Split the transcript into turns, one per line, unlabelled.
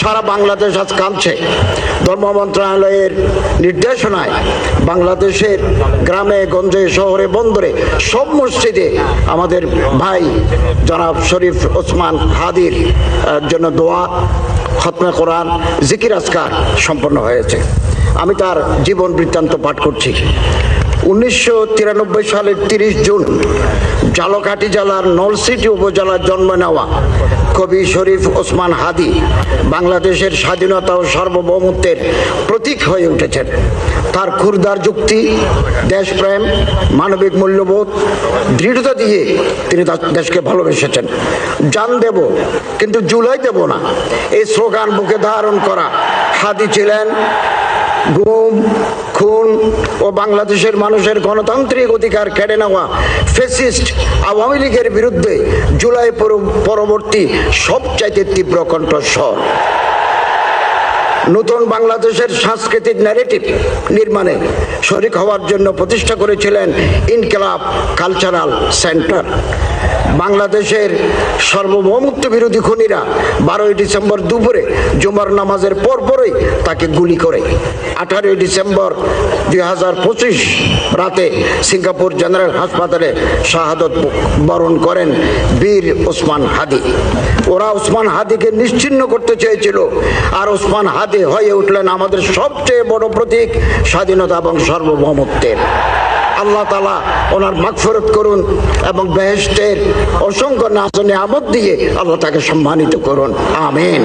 সারা বাংলাদেশ আজ কাঁদছে। ধর্ম মন্ত্রণালয়ের নির্দেশনায় বাংলাদেশের গ্রামে গঞ্জে শহরে বন্দরে সব মসজিদে আমাদের ভাই জনাব শরীফ ওসমান হাদির জন্য দোয়া, খতমে কোরআন, জিকির আজকার সম্পন্ন হয়েছে। আমি তার জীবন বৃত্তান্ত পাঠ করছি। 1993 সালের 30 জুন ঝালকাঠি জেলার নলছিটি উপজেলার জন্ম নেওয়া কবি শরীফ ওসমান হাদি বাংলাদেশের স্বাধীনতা ও সার্বভৌমত্বের প্রতীক হয়ে উঠেছেন। তার ক্ষুরদার যুক্তি, দেশপ্রেম, মানবিক মূল্যবোধ, দৃঢ়তা দিয়ে তিনি দেশকে ভালোবেসেছেন। জান দেব কিন্তু জুলাই দেব না, এই স্লোগান বুকে ধারণ করা হাদি ছিলেন গুম, খুন ও বাংলাদেশের মানুষের গণতান্ত্রিক অধিকার কেড়ে নেওয়া ফ্যাসিস্ট আওয়ামী লীগের বিরুদ্ধে জুলাই পরবর্তী সবচাইতে তীব্র কণ্ঠস্বর। নতুন বাংলাদেশের সাংস্কৃতিক ন্যারেটিভ নির্মাণে শরিক হওয়ার জন্য প্রতিষ্ঠা করেছিলেন ইনকিলাব কালচারাল সেন্টার। বাংলাদেশের সার্বভৌমত্ব বিরোধী খুনিরা 12 ডিসেম্বর দুপুরে জুমার নামাজের পরপরই তাকে গুলি করে 18 ডিসেম্বর 2025 রাতে সিঙ্গাপুর জেনারেল হাসপাতালে শাহাদত বরণ করেন বীর ওসমান হাদি। ওরা ওসমান হাদিকে নিশ্চিহ্ন করতে চেয়েছিল, আর ওসমান হাদি হয়ে উঠলেন আমাদের সবচেয়ে বড় প্রতীক স্বাধীনতা এবং সার্বভৌমত্বের। আল্লাহ তাআলা ওনার মাগফিরাত করুন এবং বেহেশতের অসংখ্য নাজ ও নিয়ামত দিয়ে আল্লাহ তাকে সম্মানিত করুন। আমিন।